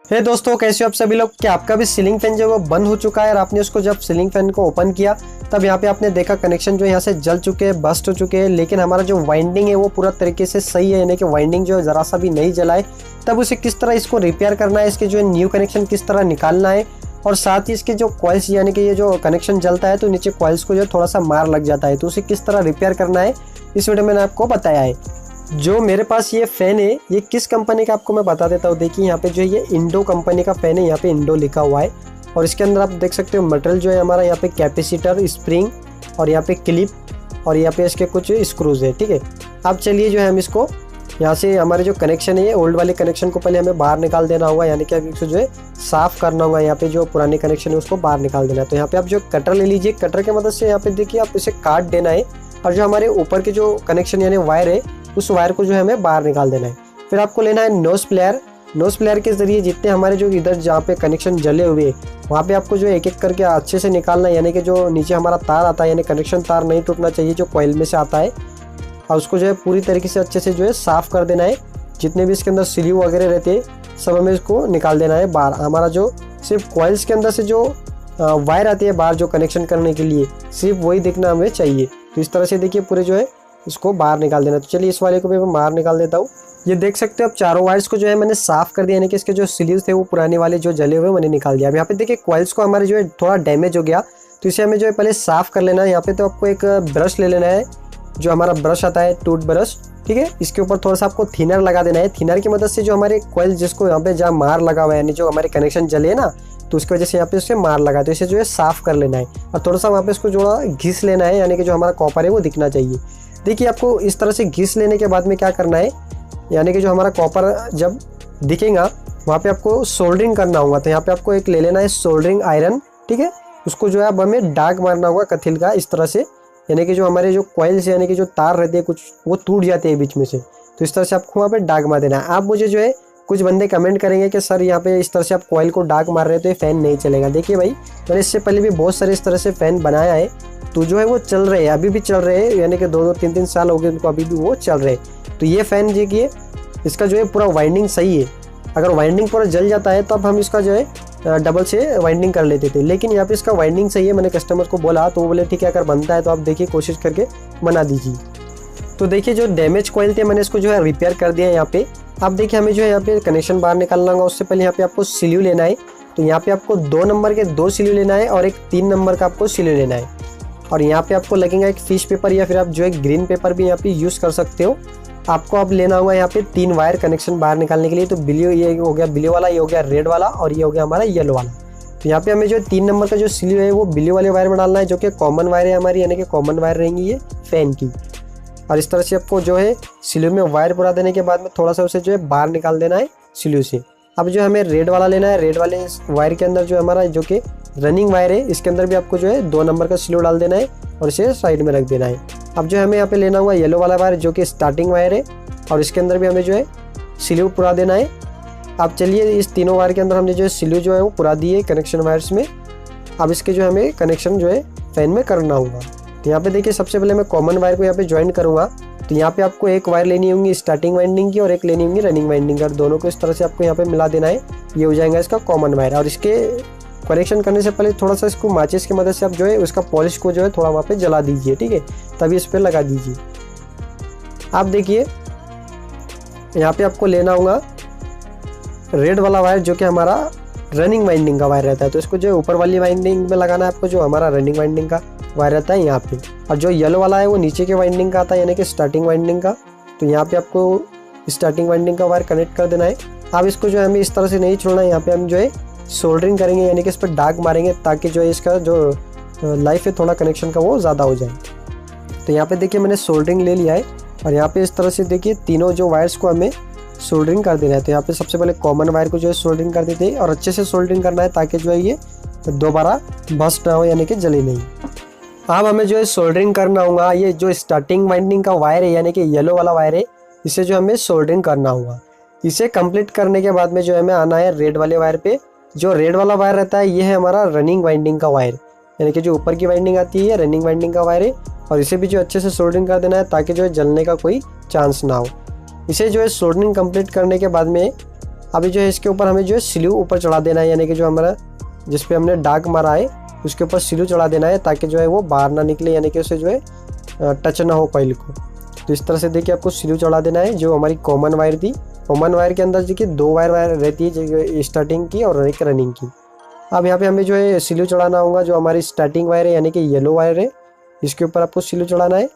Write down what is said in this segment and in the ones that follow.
दोस्तों, कैसे हो आप सभी लोग। क्या आपका भी सीलिंग फैन जो है वो बंद हो चुका है और आपने उसको जब सीलिंग फैन को ओपन किया तब यहाँ पे आपने देखा कनेक्शन जो यहाँ से जल चुके हैं, बस्ट हो चुके हैं, लेकिन हमारा जो वाइंडिंग है वो पूरा तरीके से सही है, यानी कि वाइंडिंग जो है ज़रा सा भी नहीं जला है। तब उसे किस तरह इसको रिपेयर करना है, इसके जो है न्यू कनेक्शन किस तरह निकालना है, और साथ ही इसके जो कॉइल्स यानी कि ये जो कनेक्शन जलता है तो नीचे कॉइल्स को जो थोड़ा सा मार लग जाता है, तो उसे किस तरह रिपेयर करना है इस वीडियो में मैंने आपको बताया है। जो मेरे पास ये फ़ैन है ये किस कंपनी का आपको मैं बता देता हूँ। देखिए यहाँ पे जो ये इंडो कंपनी का फ़ैन है, यहाँ पे इंडो लिखा हुआ है और इसके अंदर आप देख सकते हो मटेरियल जो है हमारा यहाँ पे कैपेसिटर, स्प्रिंग और यहाँ पे क्लिप और यहाँ पे इसके कुछ स्क्रूज है। ठीक है, अब चलिए जो है हम इसको यहाँ से हमारे जो कनेक्शन है ओल्ड वाले कनेक्शन को पहले हमें बाहर निकाल देना होगा, यानी कि अब इसको जो है साफ़ करना होगा। यहाँ पे जो पुराने कनेक्शन है उसको बाहर निकाल देना है। तो यहाँ पे आप जो कटर ले लीजिए, कटर की मदद से यहाँ पे देखिए आप इसे काट देना है और जो हमारे ऊपर के जो कनेक्शन यानी वायर है उस वायर को जो है हमें बाहर निकाल देना है। फिर आपको लेना है नोज प्लेयर। नोज प्लेयर के ज़रिए जितने हमारे जो इधर जहाँ पे कनेक्शन जले हुए वहाँ पे आपको जो एक एक करके अच्छे से निकालना है, यानी कि जो नीचे हमारा तार आता है यानी कनेक्शन तार नहीं टूटना चाहिए जो कॉइल में से आता है, और उसको जो है पूरी तरीके से अच्छे से जो है साफ़ कर देना है। जितने भी इसके अंदर सिल्यू वगैरह रहते हैं सब हमें इसको निकाल देना है बाहर। हमारा जो सिर्फ कॉइल्स के अंदर से जो वायर आती है बाहर जो कनेक्शन करने के लिए सिर्फ वही दिखना हमें चाहिए। तो इस तरह से देखिए पूरे जो है इसको बाहर निकाल देना। तो चलिए इस वाले को भी मैं बाहर निकाल देता हूँ। ये देख सकते हो आप चारों वायर्स को जो है मैंने साफ़ कर दिया, यानी कि इसके जो सिल्यूज थे वो पुराने वाले जो जले हुए मैंने निकाल दिया। अब यहाँ पे देखिए कॉइल्स को हमारे जो है थोड़ा डैमेज हो गया तो इसे हमें जो है पहले साफ़ कर लेना है। यहाँ पे तो आपको एक ब्रश ले लेना है, जो हमारा ब्रश आता है टूथ ब्रश। ठीक है, इसके ऊपर थोड़ा सा आपको थिनर लगा देना है। थिनर की मदद से जो हमारे कॉइल जिसको यहाँ पे जहाँ मार लगा हुआ है यानी जो हमारे कनेक्शन जले है ना, तो उसकी वजह से यहाँ पे उससे मार लगा, तो इसे जो है साफ़ कर लेना है और थोड़ा सा वहाँ पे इसको जो घिस लेना है, यानी कि जो हमारा कॉपर है वो दिखना चाहिए। देखिए आपको इस तरह से घिस लेने के बाद में क्या करना है, यानी कि जो हमारा कॉपर जब दिखेगा वहाँ पे आपको सोल्डरिंग करना होगा। तो यहाँ पे आपको एक ले लेना है सोल्डरिंग आयरन। ठीक है, उसको जो है अब हमें दाग मारना होगा कथिल का इस तरह से, यानी कि जो हमारे जो कॉइल्स यानी कि जो तार रहते हैं कुछ वो टूट जाते हैं बीच में से, तो इस तरह से आपको वहाँ पे दाग मार देना है। आप मुझे जो है कुछ बंदे कमेंट करेंगे कि सर यहाँ पे इस तरह से आप कॉइल को दाग मार रहे हो तो ये फ़ैन नहीं चलेगा। देखिए भाई, मैंने इससे पहले भी बहुत सारे इस तरह से फ़ैन बनाया है तो जो है वो चल रहे हैं, अभी भी चल रहे हैं, यानी कि 2-2 3-3 साल हो गए उनको, अभी भी वो चल रहे हैं। तो ये फ़ैन देखिए इसका जो है पूरा वाइंडिंग सही है। अगर वाइंडिंग पूरा जल जाता है तब हम इसका जो है डबल से वाइंडिंग कर लेते थे, लेकिन यहाँ पे इसका वाइंडिंग सही है। मैंने कस्टमर को बोला तो वो बोले ठीक है अगर बनता है तो आप देखिए कोशिश करके बना दीजिए। तो देखिए जो डैमेज कॉइल थे मैंने इसको जो है रिपेयर कर दिया है यहाँ पे। अब देखिए हमें जो है यहाँ पे कनेक्शन बाहर निकालना होगा, उससे पहले यहाँ पे आपको सिल्यू लेना है। तो यहाँ पे आपको 2 नंबर के 2 सिल्यू लेना है और एक 3 नंबर का आपको सिल्यू लेना है। और यहाँ पे आपको लगेगा एक फिश पेपर या फिर आप जो है ग्रीन पेपर भी यहाँ पे यूज़ कर सकते हो। आपको अब लेना होगा यहाँ पे 3 वायर कनेक्शन बाहर निकालने के लिए। तो ब्लू ये हो गया ब्लू वाला, ये हो गया रेड वाला और ये हो गया हमारा येलो वाला। तो यहाँ पे हमें जो 3 नंबर का जो सिल्यू है वो ब्लू वाले वायर में डालना है, जो कि कॉमन वायर है हमारी, यानी कि कॉमन वायर रहेंगी ये फ़ैन की। और इस तरह से आपको जो है सिल्यू में वायर पुरा देने के बाद में थोड़ा सा उसे जो है बाहर निकाल देना है सिल्यू से। अब जो हमें रेड वाला लेना है, रेड वाले वायर के अंदर जो हमारा जो कि रनिंग वायर है इसके अंदर भी आपको जो है 2 नंबर का सिल्यू डाल देना है और इसे साइड में रख देना है। अब जो हमें यहाँ पे लेना हुआ येलो वाला वायर जो कि स्टार्टिंग वायर है और इसके अंदर भी हमें जो है सिल्यू पुरा देना है। अब चलिए इस तीनों वायर के अंदर हमने जो है सिल्यू जो है वो पुरा दिए कनेक्शन वायर्स में। अब इसके जो हमें कनेक्शन जो है फ़ैन में करना होगा। तो यहाँ पे देखिए सबसे पहले मैं कॉमन वायर को यहाँ पे ज्वाइन करूँगा। तो यहाँ पे आपको एक वायर लेनी होगी स्टार्टिंग वाइंडिंग की और एक लेनी होगी रनिंग वाइंडिंग की, और दोनों को इस तरह से आपको यहाँ पे मिला देना है। ये हो जाएगा इसका कॉमन वायर। और इसके कनेक्शन करने से पहले थोड़ा सा इसको माचिस की मदद से आप जो है उसका पॉलिश को जो है थोड़ा वहाँ पे जला दीजिए। ठीक है, तभी इस पर लगा दीजिए। आप देखिए यहाँ पे आपको लेना होगा रेड वाला वायर जो कि हमारा रनिंग वाइंडिंग का वायर रहता है। तो इसको जो ऊपर वाली वाइंडिंग में लगाना है आपको, जो हमारा रनिंग वाइंडिंग का वायर रहता है यहाँ पे। और जो येलो वाला है वो नीचे के वाइंडिंग का आता है, यानी कि स्टार्टिंग वाइंडिंग का। तो यहाँ पे आपको स्टार्टिंग वाइंडिंग का वायर कनेक्ट कर देना है। अब इसको जो है हमें इस तरह से नहीं छोड़ना है, यहाँ पे हम जो है सोल्डरिंग करेंगे, यानी कि इस पर दाग मारेंगे ताकि जो है इसका जो लाइफ है थोड़ा कनेक्शन का वो ज़्यादा हो जाए। तो यहाँ पे देखिए मैंने सोल्डरिंग ले लिया है और यहाँ पे इस तरह से देखिए तीनों जो वायर्स को हमें सोल्डरिंग कर देना है। तो यहाँ पे सबसे पहले कॉमन वायर को जो है सोल्डरिंग कर देते हैं और अच्छे से सोल्डरिंग करना है ताकि जो है ये दोबारा बस्ट ना हो, यानी कि जले नहीं। अब हमें जो है सोल्डरिंग करना होगा ये जो स्टार्टिंग वाइंडिंग का वायर है, यानी कि येलो वाला वायर है, इसे जो हमें सोल्डरिंग करना होगा। इसे कंप्लीट करने के बाद में जो हमें आना है रेड वाले वायर पे। जो रेड वाला वायर रहता है ये है हमारा रनिंग वाइंडिंग का वायर, यानी कि जो ऊपर की वाइंडिंग आती है रनिंग वाइंडिंग का वायर है, और इसे भी जो अच्छे से सोल्डरिंग कर देना है ताकि जो है जलने का कोई चांस ना हो। इसे जो है सोल्डरिंग कंप्लीट करने के बाद में अभी जो है इसके ऊपर हमें जो है स्लीव ऊपर चढ़ा देना है, यानी कि जो हमारा जिस पे हमने डाग मारा है उसके ऊपर स्लीव चढ़ा देना है ताकि जो है वो बाहर ना निकले, यानी कि उसे जो है टच ना हो कॉइल को। तो इस तरह से देखिए आपको स्लीव चढ़ा देना है। जो हमारी कॉमन वायर थी, कॉमन वायर के अंदर देखिए 2 वायर रहती है, जो स्टार्टिंग की और एक रनिंग की। अब यहाँ पे हमें जो है स्लीव चढ़ाना होगा। जो हमारी स्टार्टिंग वायर है यानी कि येलो वायर है, इसके ऊपर आपको स्लीव चढ़ाना है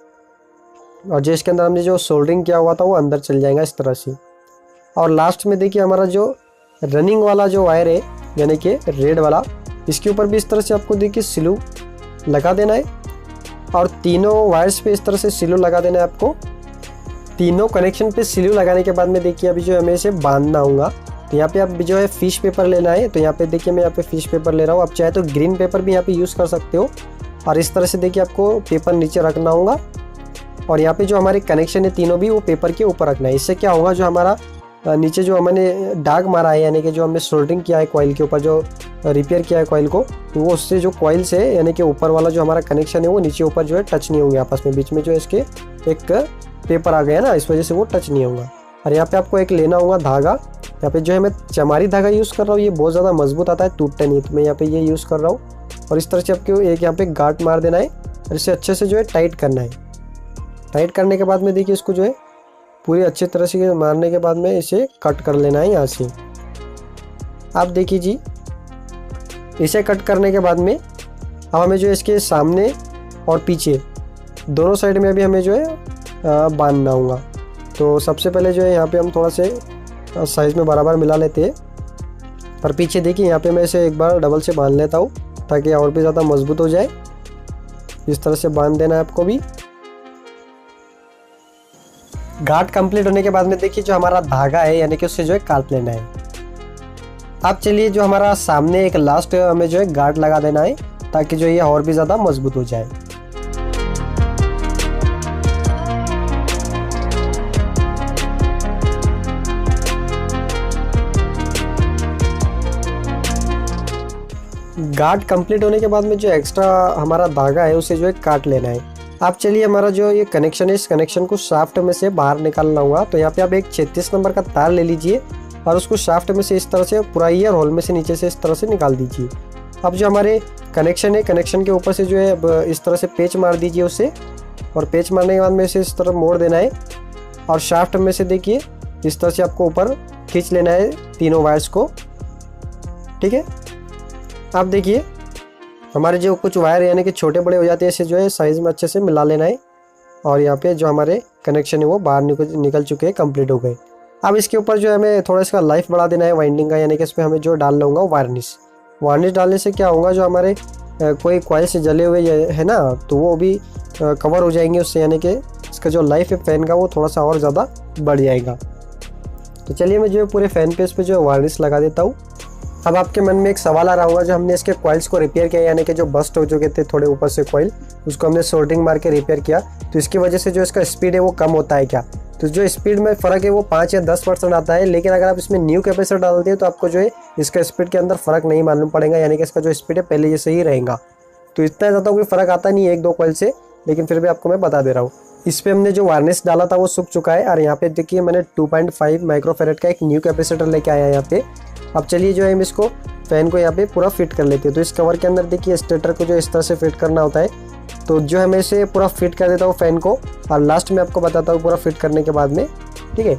और जो इसके अंदर हमने जो सोल्डरिंग किया हुआ था वो अंदर चल जाएगा इस तरह से। और लास्ट में देखिए हमारा जो रनिंग वाला जो वायर है यानी कि रेड वाला, इसके ऊपर भी इस तरह से आपको देखिए स्लीव लगा देना है और तीनों वायर्स पे इस तरह से स्लीव लगा देना है आपको। तीनों कनेक्शन पे स्लीव लगाने के बाद में देखिए अभी जो हमें इसे बांधना होगा। तो यहाँ पे आप जो है फिश पेपर लेना है। तो यहाँ पे देखिए मैं यहाँ पे फिश पेपर ले रहा हूँ। आप चाहे तो ग्रीन पेपर भी यहाँ पे यूज़ कर सकते हो। और इस तरह से देखिए आपको पेपर नीचे रखना होगा और यहाँ पे जो हमारे कनेक्शन है तीनों भी वो पेपर के ऊपर रखना है। इससे क्या होगा, जो हमारा नीचे जो हमने डाग मारा है यानी कि जो हमने सोल्डरिंग किया है कॉइल के ऊपर, जो रिपेयर किया है कॉइल को, तो वो उससे जो कॉइल से यानी कि ऊपर वाला जो हमारा कनेक्शन है वो नीचे ऊपर जो है टच नहीं होंगे आपस में। बीच में जो है इसके एक पेपर आ गया ना, इस वजह से वो टच नहीं होगा। और यहाँ पे आपको एक लेना होगा धागा। यहाँ पे जो है मैं चमारी धागा यूज़ कर रहा हूँ, ये बहुत ज़्यादा मजबूत आता है, टूटता नहीं। तो मैं यहाँ पे ये यूज़ कर रहा हूँ और इस तरह से आपको एक यहाँ पे गांठ मार देना है और इसे अच्छे से जो है टाइट करना है। टाइट करने के बाद में देखिए इसको जो है पूरी अच्छी तरह से मारने के बाद में इसे कट कर लेना है यहाँ से। आप देखिए जी, इसे कट करने के बाद में अब हमें जो है इसके सामने और पीछे दोनों साइड में भी हमें जो है बांधना होगा। तो सबसे पहले जो है यहाँ पे हम थोड़ा से साइज़ में बराबर मिला लेते हैं और पीछे देखिए यहाँ पे मैं इसे एक बार डबल से बांध लेता हूँ ताकि और भी ज़्यादा मजबूत हो जाए। इस तरह से बांध देना है आपको भी। गांठ कंप्लीट होने के बाद में देखिए जो हमारा धागा है यानी कि उससे जो है काट लेना है। अब चलिए जो हमारा सामने एक लास्ट हमें जो है गांठ लगा देना है ताकि जो ये और भी ज़्यादा मजबूत हो जाए। गांठ कंप्लीट होने के बाद में जो एक्स्ट्रा हमारा धागा है उसे जो है काट लेना है। आप चलिए हमारा जो ये कनेक्शन है इस कनेक्शन को शाफ्ट में से बाहर निकालना होगा। तो यहाँ पे आप एक 36 नंबर का तार ले लीजिए और उसको शाफ्ट में से इस तरह से पूरा ईयर होल में से नीचे से इस तरह से निकाल दीजिए। अब जो हमारे कनेक्शन है, कनेक्शन के ऊपर से जो है अब इस तरह से पेच मार दीजिए उसे, और पेच मारने के बाद में इसे इस तरह मोड़ देना है और शाफ्ट में से देखिए इस तरह से आपको ऊपर खींच लेना है तीनों वायर्स को। ठीक है, आप देखिए हमारे जो कुछ वायर यानी कि छोटे बड़े हो जाते हैं, इसे जो है साइज़ में अच्छे से मिला लेना है और यहाँ पे जो हमारे कनेक्शन है वो बाहर निकल चुके हैं, कंप्लीट हो गए। अब इसके ऊपर जो है हमें थोड़ा इसका लाइफ बढ़ा देना है वाइंडिंग का, यानी कि इसमें हमें जो डालना होगा वार्निश। वार्निश डालने से क्या होगा, जो हमारे कोई कॉइल से जले हुए है ना, तो वो भी कवर हो जाएंगे उससे, यानी कि इसका जो लाइफ है फ़ैन का वो थोड़ा सा और ज़्यादा बढ़ जाएगा। तो चलिए मैं जो है पूरे फ़ैन पेज पे जो है वार्निश लगा देता हूँ। अब आपके मन में एक सवाल आ रहा होगा, जो हमने इसके कॉइल्स को रिपेयर किया यानी कि जो बस्ट हो चुके थे थोड़े ऊपर से कॉइल, उसको हमने सोल्डरिंग मार के रिपेयर किया, तो इसकी वजह से जो इसका स्पीड है वो कम होता है क्या? तो जो स्पीड में फ़र्क है वो 5 या 10% आता है। लेकिन अगर आप इसमें न्यू कैपेसिटर डालते हैं तो आपको जो है इसका स्पीड के अंदर फ़र्क नहीं मालूम पड़ेगा, यानी कि इसका जो स्पीड है पहले जैसे ही रहेगा। तो इतना ज़्यादा कोई फ़र्क आता नहीं है 1-2 कॉइल से, लेकिन फिर भी आपको मैं बता दे रहा हूँ। इस पर हमने जो वार्निश डाला था वो सूख चुका है और यहाँ पे देखिए मैंने 2.5 माइक्रोफेरेड का एक न्यू कैपेसिटर लेके आया यहाँ पे। अब चलिए जो है हम इसको फ़ैन को यहाँ पे पूरा फिट कर लेते हैं। तो इस कवर के अंदर देखिए स्टेटर को जो इस तरह से फिट करना होता है, तो जो है मैं इसे पूरा फिट कर देता हूँ फ़ैन को और लास्ट में आपको बताता हूँ पूरा फिट करने के बाद में। ठीक है,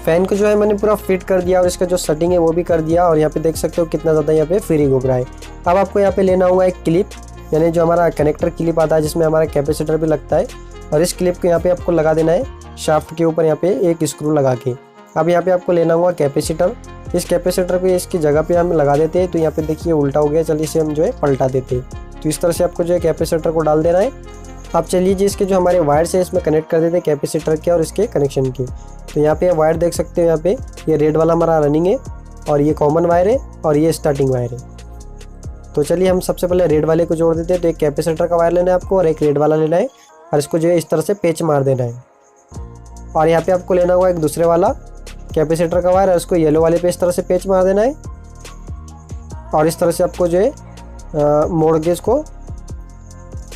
फ़ैन को जो है मैंने पूरा फिट कर दिया और इसका जो सेटिंग है वो भी कर दिया और यहाँ पे देख सकते हो कितना ज़्यादा यहाँ पे फ्री घूम रहा है। अब आपको यहाँ पे लेना होगा एक क्लिप, यानी जो हमारा कनेक्टर क्लिप आता है जिसमें हमारा कैपेसिटर भी लगता है, और इस क्लिप को यहाँ पे आपको लगा देना है शाफ्ट के ऊपर यहाँ पे एक स्क्रू लगा के। अब यहाँ पे आपको लेना होगा कैपेसिटर। इस कैपेसिटर को इसकी जगह पे हम लगा देते हैं। तो यहाँ पे देखिए उल्टा हो गया, चलिए इसे हम जो है पलटा देते हैं। तो इस तरह से आपको जो है कैपेसिटर को डाल देना है। अब चलिए जी इसके जो हमारे वायर्स है इसमें कनेक्ट कर देते हैं कैपेसिटर के और इसके कनेक्शन के। तो यहाँ पे वायर देख सकते हो, यहाँ पे ये रेड वाला हमारा रनिंग है और ये कॉमन वायर है और ये स्टार्टिंग वायर है। तो चलिए हम सबसे पहले रेड वाले को जोड़ देते हैं। तो एक कैपेसिटर का वायर लेना है आपको और एक रेड वाला लेना है और इसको जो है इस तरह से पेच मार देना है। और यहाँ पे आपको लेना होगा एक दूसरे वाला कैपेसिटर का वायर और इसको येलो वाले पे इस तरह से पेच मार देना है और इस तरह से आपको जो है मोड़ के इसको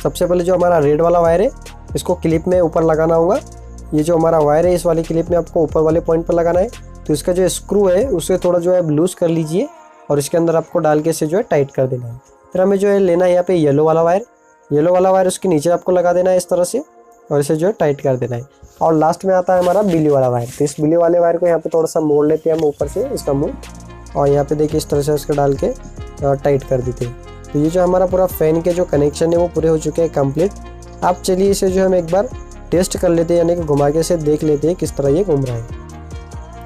सबसे पहले जो हमारा रेड वाला वायर है इसको क्लिप में ऊपर लगाना होगा। ये जो हमारा वायर है इस वाली क्लिप में आपको ऊपर वाले पॉइंट पर लगाना है। तो तो इसका जो स्क्रू है उसे थोड़ा जो है लूज़ कर लीजिए और इसके अंदर आपको डाल के इसे जो है टाइट कर देना है। फिर हमें जो है लेना है यहाँ पे येलो वाला वायर उसके नीचे आपको लगा देना है इस तरह से और इसे जो है टाइट कर देना है। और लास्ट में आता है हमारा बिली वाला वायर। तो इस बिली वाले वायर को यहाँ पे थोड़ा सा मोड़ लेते हैं हम ऊपर से इसका मुंह और यहाँ पे देखिए इस तरह से उसको डाल के टाइट कर देते हैं। तो ये जो हमारा पूरा फ़ैन के जो कनेक्शन है वो पूरे हो चुके हैं कंप्लीट। आप चलिए इसे जो हम एक बार टेस्ट कर लेते हैं, यानी कि घुमा के इसे देख लेते हैं किस तरह ये घूम रहा है।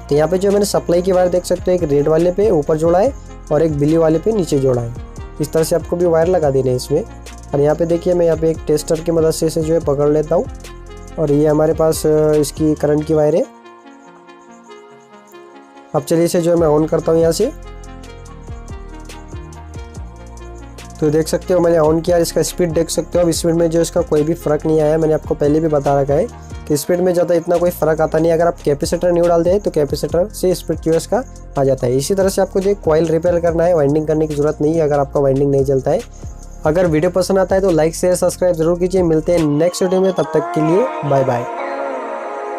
तो यहाँ पे जो मैंने सप्लाई की वायर देख सकते हो, एक रेड वाले पे ऊपर जोड़ा है और एक बिली वाले पे नीचे जोड़ा है। इस तरह से आपको भी वायर लगा देने हैं इसमें। और यहाँ पे देखिए मैं यहाँ पे एक टेस्टर की मदद से इसे जो है पकड़ लेता हूँ और ये हमारे पास इसकी करंट की वायर है। अब चलिए इसे जो है मैं ऑन करता हूँ यहाँ से। तो देख सकते हो मैंने ऑन किया, इसका स्पीड देख सकते हो। अब स्पीड में जो इसका कोई भी फ़र्क नहीं आया। मैंने आपको पहले भी बता रखा है कि स्पीड में ज़्यादा इतना कोई फ़र्क आता नहीं है। अगर आप कैपेसिटर न्यू डालते हैं तो कैपेसिटर से स्पीड जो है इसका आ जाता है। इसी तरह से आपको जो कॉइल रिपेयर करना है, वाइंडिंग करने की ज़रूरत नहीं है अगर आपका वाइंडिंग नहीं चलता है। अगर वीडियो पसंद आता है तो लाइक शेयर सब्सक्राइब जरूर कीजिए। मिलते हैं नेक्स्ट वीडियो में, तब तक के लिए बाय बाय।